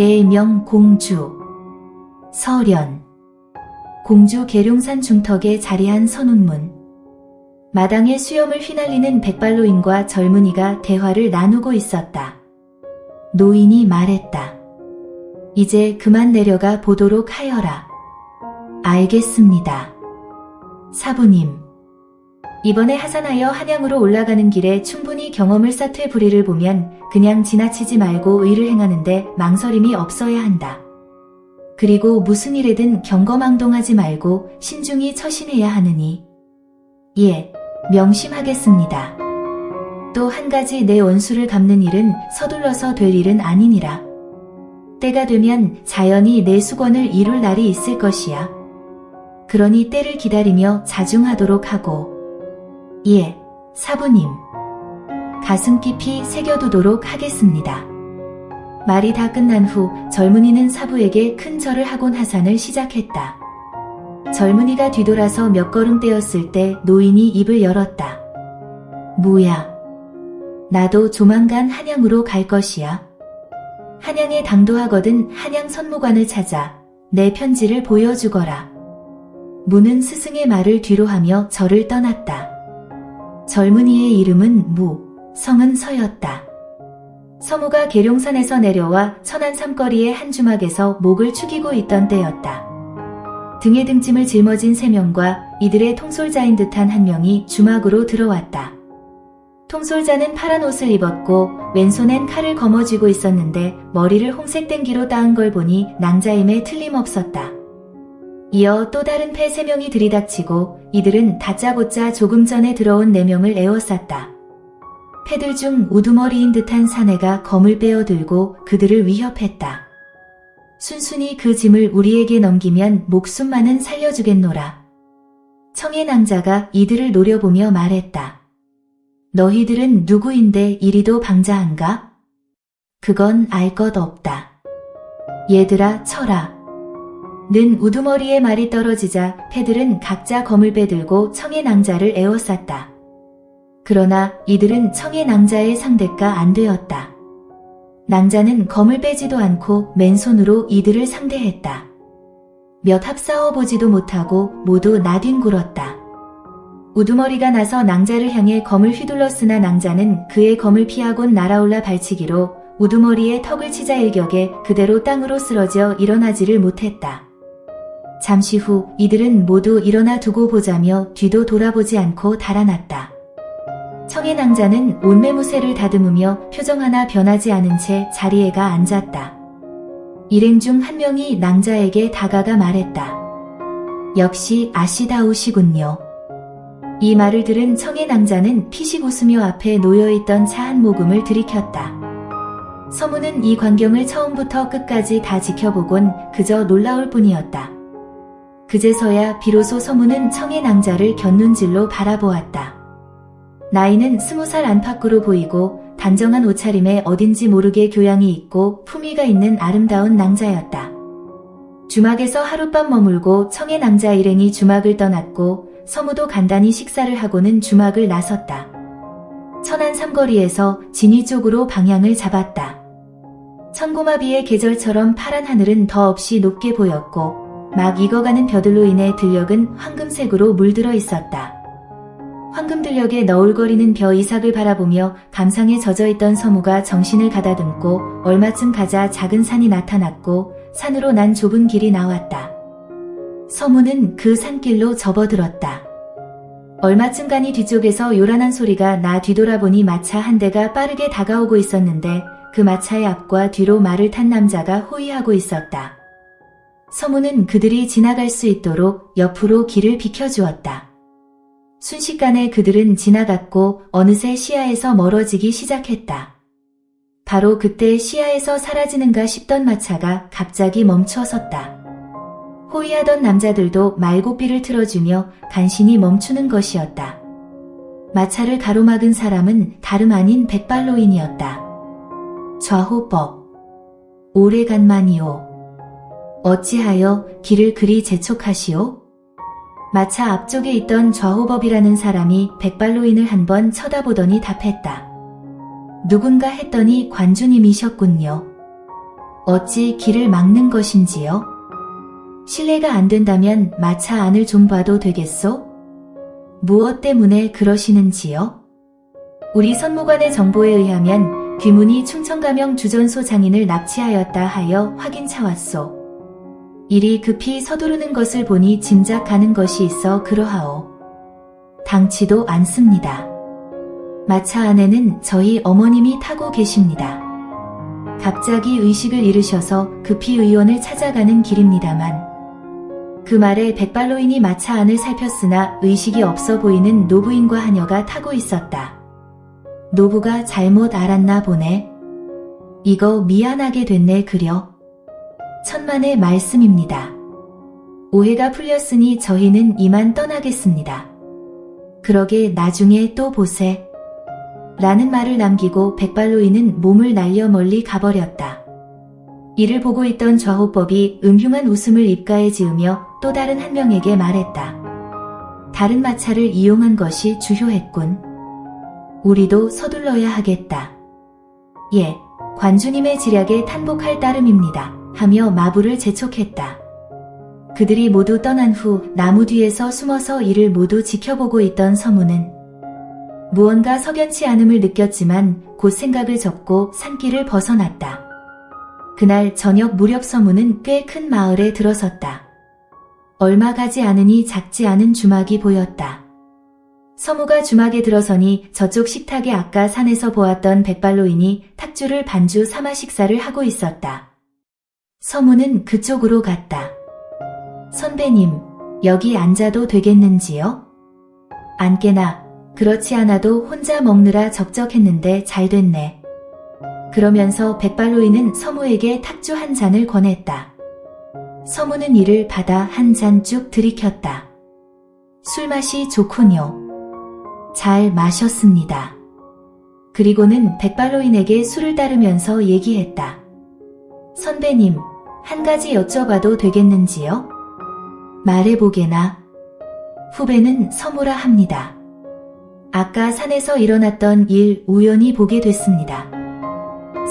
일명 공주. 서련. 공주 계룡산 중턱에 자리한 선운문. 마당에 수염을 휘날리는 백발노인과 젊은이가 대화를 나누고 있었다. 노인이 말했다. 이제 그만 내려가 보도록 하여라. 알겠습니다. 사부님. 이번에 하산하여 한양으로 올라가는 길에 충분히 경험을 쌓되 불의를 보면 그냥 지나치지 말고 의를 행하는데 망설임이 없어야 한다. 그리고 무슨 일에든 경거망동하지 말고 신중히 처신해야 하느니. 예, 명심하겠습니다. 또 한 가지 내 원수를 갚는 일은 서둘러서 될 일은 아니니라. 때가 되면 자연히 내 수건을 이룰 날이 있을 것이야. 그러니 때를 기다리며 자중하도록 하고. 예, 사부님. 가슴 깊이 새겨두도록 하겠습니다. 말이 다 끝난 후 젊은이는 사부에게 큰 절을 하곤 하산을 시작했다. 젊은이가 뒤돌아서 몇 걸음 떼었을 때 노인이 입을 열었다. 뭐야? 나도 조만간 한양으로 갈 것이야. 한양에 당도하거든 한양 선무관을 찾아 내 편지를 보여주거라. 무는 스승의 말을 뒤로하며 절을 떠났다. 젊은이의 이름은 무, 성은 서였다. 서무가 계룡산에서 내려와 천안 삼거리의 한 주막에서 목을 축이고 있던 때였다. 등에 등짐을 짊어진 3명과 이들의 통솔자인 듯한 한 명이 주막으로 들어왔다. 통솔자는 파란 옷을 입었고 왼손엔 칼을 거머쥐고 있었는데 머리를 홍색 땡기로 따은 걸 보니 낭자임에 틀림없었다. 이어 또 다른 패 3명이 들이닥치고 이들은 다짜고짜 조금 전에 들어온 4명을 에워쌌다. 패들 중 우두머리인 듯한 사내가 검을 빼어들고 그들을 위협했다. 순순히 그 짐을 우리에게 넘기면 목숨만은 살려주겠노라. 청의 낭자가 이들을 노려보며 말했다. 너희들은 누구인데 이리도 방자한가? 그건 알 것 없다. 얘들아 쳐라. 는 우두머리의 말이 떨어지자 패들은 각자 검을 빼들고 청의 낭자를 에워쌌다. 그러나 이들은 청의 낭자의 상대가 안 되었다. 낭자는 검을 빼지도 않고 맨손으로 이들을 상대했다. 몇 합 싸워보지도 못하고 모두 나뒹굴었다. 우두머리가 나서 낭자를 향해 검을 휘둘렀으나 낭자는 그의 검을 피하곤 날아올라 발치기로 우두머리의 턱을 치자 일격에 그대로 땅으로 쓰러져 일어나지를 못했다. 잠시 후 이들은 모두 일어나 두고 보자며 뒤도 돌아보지 않고 달아났다. 청의 낭자는 온매무새를 다듬으며 표정 하나 변하지 않은 채 자리에 가 앉았다. 일행 중 한 명이 낭자에게 다가가 말했다. 역시 아시다우시군요. 이 말을 들은 청의 낭자는 피식 웃으며 앞에 놓여있던 차 한 모금을 들이켰다. 서무는 이 광경을 처음부터 끝까지 다 지켜보곤 그저 놀라울 뿐이었다. 그제서야 비로소 서무는 청의 낭자를 곁눈질로 바라보았다. 나이는 20살 안팎으로 보이고 단정한 옷차림에 어딘지 모르게 교양이 있고 품위가 있는 아름다운 낭자였다. 주막에서 하룻밤 머물고 청의 낭자 일행이 주막을 떠났고 서무도 간단히 식사를 하고는 주막을 나섰다. 천안 삼거리에서 진위 쪽으로 방향을 잡았다. 천고마비의 계절처럼 파란 하늘은 더없이 높게 보였고 막 익어가는 벼들로 인해 들녘은 황금색으로 물들어 있었다. 황금 들녘에 너울거리는 벼 이삭을 바라보며 감상에 젖어있던 서무가 정신을 가다듬고 얼마쯤 가자 작은 산이 나타났고 산으로 난 좁은 길이 나왔다. 서무는 그 산길로 접어들었다. 얼마쯤 가니 뒤쪽에서 요란한 소리가 나 뒤돌아보니 마차 한 대가 빠르게 다가오고 있었는데 그 마차의 앞과 뒤로 말을 탄 남자가 호위하고 있었다. 서무는 그들이 지나갈 수 있도록 옆으로 길을 비켜주었다. 순식간에 그들은 지나갔고 어느새 시야에서 멀어지기 시작했다. 바로 그때 시야에서 사라지는가 싶던 마차가 갑자기 멈춰섰다. 호위하던 남자들도 말고삐를 틀어주며 간신히 멈추는 것이었다. 마차를 가로막은 사람은 다름 아닌 백발노인이었다. 좌호법. 오래간만이오. 어찌하여 길을 그리 재촉하시오? 마차 앞쪽에 있던 좌호법이라는 사람이 백발노인을 한번 쳐다보더니 답했다. 누군가 했더니 관주님이셨군요. 어찌 길을 막는 것인지요? 실례가 안 된다면 마차 안을 좀 봐도 되겠소? 무엇 때문에 그러시는지요? 우리 선무관의 정보에 의하면 귀문이 충청가명 주전소 장인을 납치하였다 하여 확인차 왔소. 일이 급히 서두르는 것을 보니 짐작가는 것이 있어 그러하오. 당치도 않습니다. 마차 안에는 저희 어머님이 타고 계십니다. 갑자기 의식을 잃으셔서 급히 의원을 찾아가는 길입니다만. 그 말에 백발로인이 마차 안을 살폈으나 의식이 없어 보이는 노부인과 하녀가 타고 있었다. 노부가 잘못 알았나 보네. 이거 미안하게 됐네 그려. 천만의 말씀입니다. 오해가 풀렸으니 저희는 이만 떠나겠습니다. 그러게 나중에 또 보세. 라는 말을 남기고 백발로인은 몸을 날려 멀리 가버렸다. 이를 보고 있던 좌호법이 음흉한 웃음을 입가에 지으며 또 다른 한 명에게 말했다. 다른 마차를 이용한 것이 주효했군. 우리도 서둘러야 하겠다. 예, 관주님의 지략에 탄복할 따름입니다. 하며 마부를 재촉했다. 그들이 모두 떠난 후 나무 뒤에서 숨어서 이를 모두 지켜보고 있던 서무는 무언가 석연치 않음을 느꼈지만 곧 생각을 접고 산길을 벗어났다. 그날 저녁 무렵 서무는 꽤 큰 마을에 들어섰다. 얼마 가지 않으니 작지 않은 주막이 보였다. 서무가 주막에 들어서니 저쪽 식탁에 아까 산에서 보았던 백발로인이 탁주를 반주 삼아 식사를 하고 있었다. 서무는 그쪽으로 갔다. 선배님, 여기 앉아도 되겠는지요? 앉게나. 그렇지 않아도 혼자 먹느라 적적했는데 잘 됐네. 그러면서 백발로인은 서무에게 탁주 한 잔을 권했다. 서무는 이를 받아 한 잔 쭉 들이켰다. 술맛이 좋군요. 잘 마셨습니다. 그리고는 백발로인에게 술을 따르면서 얘기했다. 선배님, 한 가지 여쭤봐도 되겠는지요? 말해보게나. 후배는 서무라 합니다. 아까 산에서 일어났던 일 우연히 보게 됐습니다.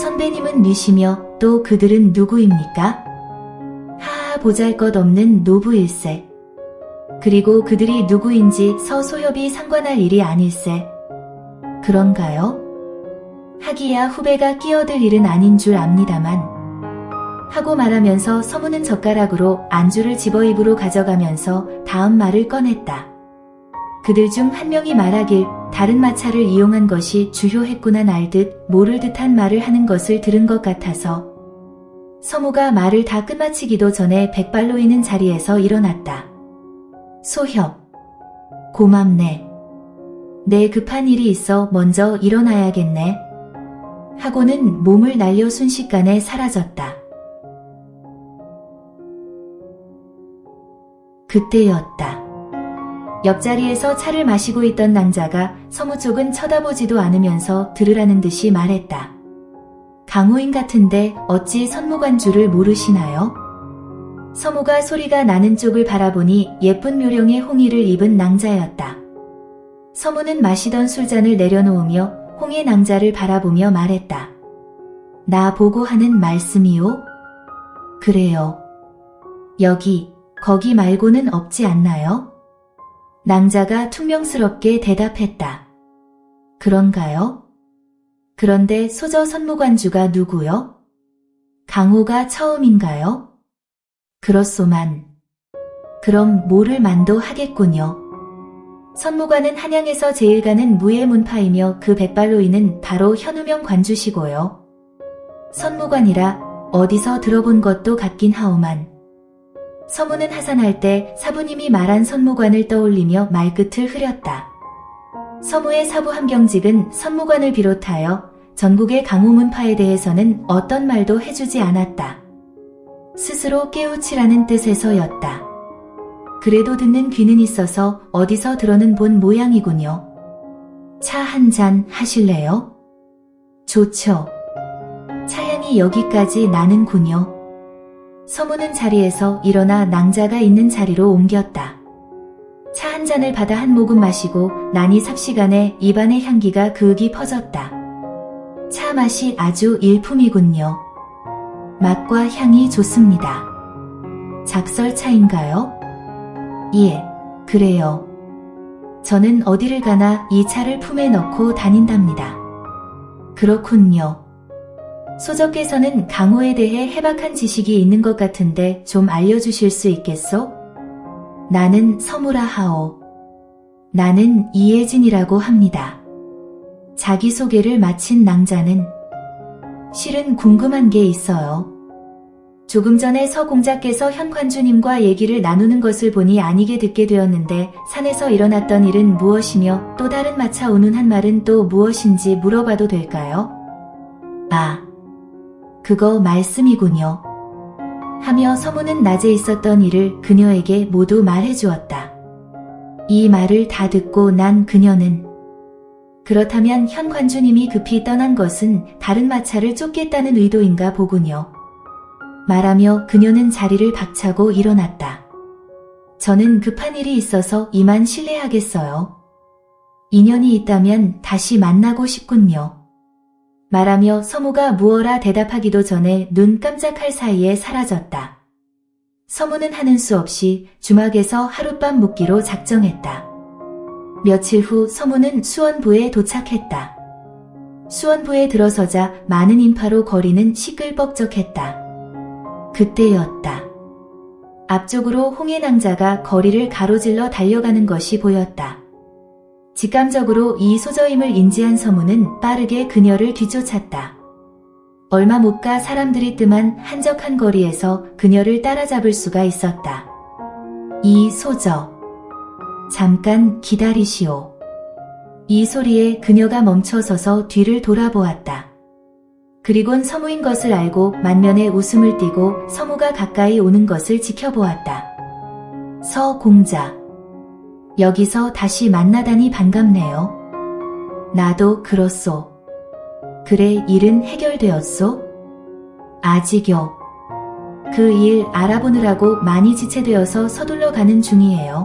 선배님은 뉘시며 또 그들은 누구입니까? 하하 보잘것없는 노부일세. 그리고 그들이 누구인지 서소협이 상관할 일이 아닐세. 그런가요? 하기야 후배가 끼어들 일은 아닌 줄 압니다만. 하고 말하면서 서무는 젓가락으로 안주를 집어 입으로 가져가면서 다음 말을 꺼냈다. 그들 중 한 명이 말하길 다른 마차를 이용한 것이 주효했구나 알듯 모를 듯한 말을 하는 것을 들은 것 같아서 서무가 말을 다 끝마치기도 전에 백발로인은 자리에서 일어났다. 소협, 고맙네. 내 급한 일이 있어 먼저 일어나야겠네. 하고는 몸을 날려 순식간에 사라졌다. 그때였다. 옆자리에서 차를 마시고 있던 낭자가 서무 쪽은 쳐다보지도 않으면서 들으라는 듯이 말했다. 강호인 같은데 어찌 선무관주를 모르시나요? 서무가 소리가 나는 쪽을 바라보니 예쁜 묘령의 홍의를 입은 낭자였다. 서무는 마시던 술잔을 내려놓으며 홍의 낭자를 바라보며 말했다. 나 보고 하는 말씀이요? 그래요. 여기, 거기 말고는 없지 않나요? 낭자가 퉁명스럽게 대답했다. 그런가요? 그런데 소저 선무관주가 누구요? 강호가 처음인가요? 그렇소만. 그럼 뭐를 만도 하겠군요. 선무관은 한양에서 제일 가는 무예 문파이며 그 백발로인은 바로 현우명 관주시고요. 선무관이라 어디서 들어본 것도 같긴 하오만. 서무는 하산할 때 사부님이 말한 선무관을 떠올리며 말끝을 흐렸다. 서무의 사부 함경직은 선무관을 비롯하여 전국의 강호문파에 대해서는 어떤 말도 해주지 않았다. 스스로 깨우치라는 뜻에서였다. 그래도 듣는 귀는 있어서 어디서 들어는 본 모양이군요. 차 한 잔 하실래요? 좋죠. 차향이 여기까지 나는군요. 서무는 자리에서 일어나 낭자가 있는 자리로 옮겼다. 차 한 잔을 받아 한 모금 마시고 나니 삽시간에 입안의 향기가 그윽이 퍼졌다. 차 맛이 아주 일품이군요. 맛과 향이 좋습니다. 작설차인가요? 예, 그래요. 저는 어디를 가나 이 차를 품에 넣고 다닌답니다. 그렇군요. 소적께서는 강호에 대해 해박한 지식이 있는 것 같은데 좀 알려주실 수 있겠소? 나는 서무라 하오. 나는 이혜진이라고 합니다. 자기소개를 마친 낭자는 실은 궁금한 게 있어요. 조금 전에 서 공자께서 현관주님과 얘기를 나누는 것을 보니 아니게 듣게 되었는데 산에서 일어났던 일은 무엇이며 또 다른 마차 운운한 말은 또 무엇인지 물어봐도 될까요? 아, 그거 말씀이군요. 하며 서무는 낮에 있었던 일을 그녀에게 모두 말해주었다. 이 말을 다 듣고 난 그녀는 그렇다면 현관주님이 급히 떠난 것은 다른 마차를 쫓겠다는 의도인가 보군요. 말하며 그녀는 자리를 박차고 일어났다. 저는 급한 일이 있어서 이만 실례하겠어요. 인연이 있다면 다시 만나고 싶군요. 말하며 서무가 무어라 대답하기도 전에 눈 깜짝할 사이에 사라졌다. 서무는 하는 수 없이 주막에서 하룻밤 묵기로 작정했다. 며칠 후 서무는 수원부에 도착했다. 수원부에 들어서자 많은 인파로 거리는 시끌벅적했다. 그때였다. 앞쪽으로 홍해낭자가 거리를 가로질러 달려가는 것이 보였다. 직감적으로 이 소저임을 인지한 서무는 빠르게 그녀를 뒤쫓았다. 얼마 못 가 사람들이 뜸한 한적한 거리에서 그녀를 따라잡을 수가 있었다. 이 소저. 잠깐 기다리시오. 이 소리에 그녀가 멈춰서서 뒤를 돌아보았다. 그리곤 서무인 것을 알고 만면에 웃음을 띠고 서무가 가까이 오는 것을 지켜보았다. 서 공자. 여기서 다시 만나다니 반갑네요. 나도 그렇소. 그래, 일은 해결되었소? 아직요. 그 일 알아보느라고 많이 지체되어서 서둘러 가는 중이에요.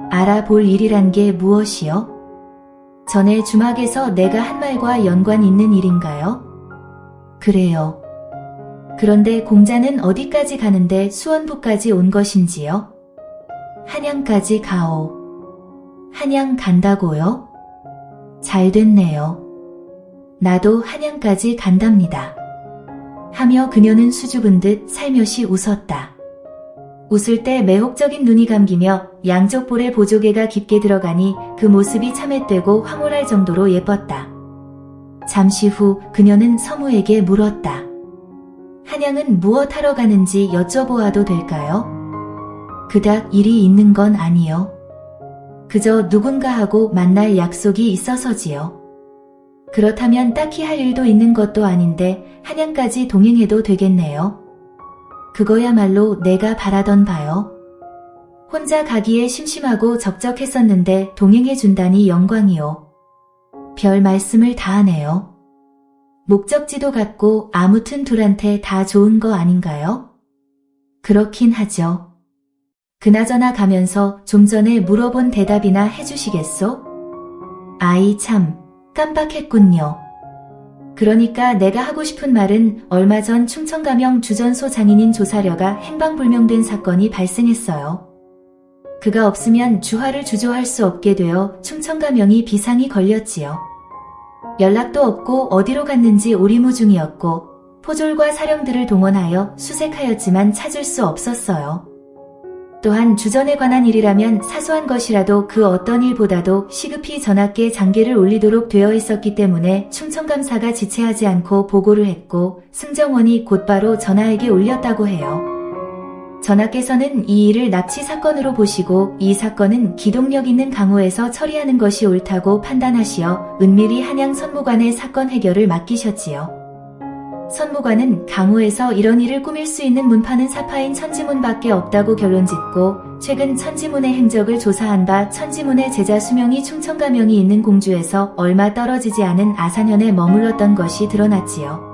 알아볼 일이란 게 무엇이요? 전에 주막에서 내가 한 말과 연관 있는 일인가요? 그래요. 그런데 공자는 어디까지 가는데 수원부까지 온 것인지요? 한양까지 가오. 한양 간다고요? 잘 됐네요. 나도 한양까지 간답니다. 하며 그녀는 수줍은 듯 살며시 웃었다. 웃을 때 매혹적인 눈이 감기며 양쪽 볼에 보조개가 깊게 들어가니 그 모습이 참 앳되고 황홀할 정도로 예뻤다. 잠시 후 그녀는 서무에게 물었다. 한양은 무엇 하러 가는지 여쭤보아도 될까요? 그닥 일이 있는 건 아니요. 그저 누군가하고 만날 약속이 있어서지요. 그렇다면 딱히 할 일도 있는 것도 아닌데 한양까지 동행해도 되겠네요. 그거야말로 내가 바라던 바요. 혼자 가기에 심심하고 적적했었는데 동행해준다니 영광이요. 별 말씀을 다 하네요. 목적지도 같고 아무튼 둘한테 다 좋은 거 아닌가요? 그렇긴 하죠. 그나저나 가면서 좀 전에 물어본 대답이나 해주시겠소? 아이 참, 깜빡했군요. 그러니까 내가 하고 싶은 말은 얼마 전 충청가명 주전소 장인인 조사려가 행방불명된 사건이 발생했어요. 그가 없으면 주화를 주조할 수 없게 되어 충청가명이 비상이 걸렸지요. 연락도 없고 어디로 갔는지 오리무중이었고 포졸과 사령들을 동원하여 수색하였지만 찾을 수 없었어요. 또한 주전에 관한 일이라면 사소한 것이라도 그 어떤 일보다도 시급히 전하께 장계를 올리도록 되어 있었기 때문에 충청감사가 지체하지 않고 보고를 했고 승정원이 곧바로 전하에게 올렸다고 해요. 전하께서는 이 일을 납치 사건으로 보시고 이 사건은 기동력 있는 강호에서 처리하는 것이 옳다고 판단하시어 은밀히 한양 선무관의 사건 해결을 맡기셨지요. 선무관은 강호에서 이런 일을 꾸밀 수 있는 문파는 사파인 천지문밖에 없다고 결론짓고 최근 천지문의 행적을 조사한 바 천지문의 제자 수명이 충청가명이 있는 공주에서 얼마 떨어지지 않은 아산현에 머물렀던 것이 드러났지요.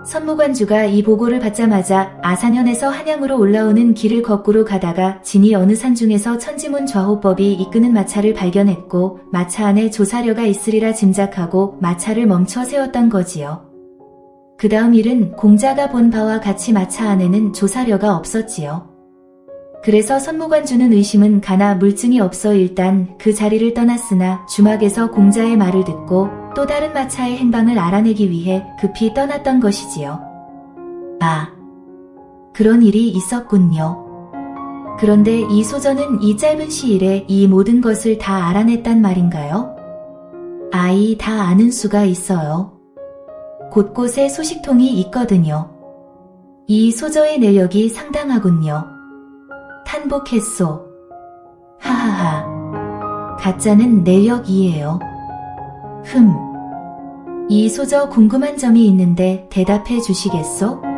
선무관주가 이 보고를 받자마자 아산현에서 한양으로 올라오는 길을 거꾸로 가다가 진이 어느 산 중에서 천지문 좌호법이 이끄는 마차를 발견했고 마차 안에 조사려가 있으리라 짐작하고 마차를 멈춰 세웠던 거지요. 그 다음 일은 공자가 본 바와 같이 마차 안에는 조사료가 없었지요. 그래서 선무관주는 의심은 가나 물증이 없어 일단 그 자리를 떠났으나 주막에서 공자의 말을 듣고 또 다른 마차의 행방을 알아내기 위해 급히 떠났던 것이지요. 아, 그런 일이 있었군요. 그런데 이 소전은 이 짧은 시일에 이 모든 것을 다 알아냈단 말인가요? 아이, 다 아는 수가 있어요. 곳곳에 소식통이 있거든요. 이 소저의 내력이 상당하군요. 탄복했소. 하하하. 가짜는 내력이에요. 이 소저 궁금한 점이 있는데 대답해 주시겠소?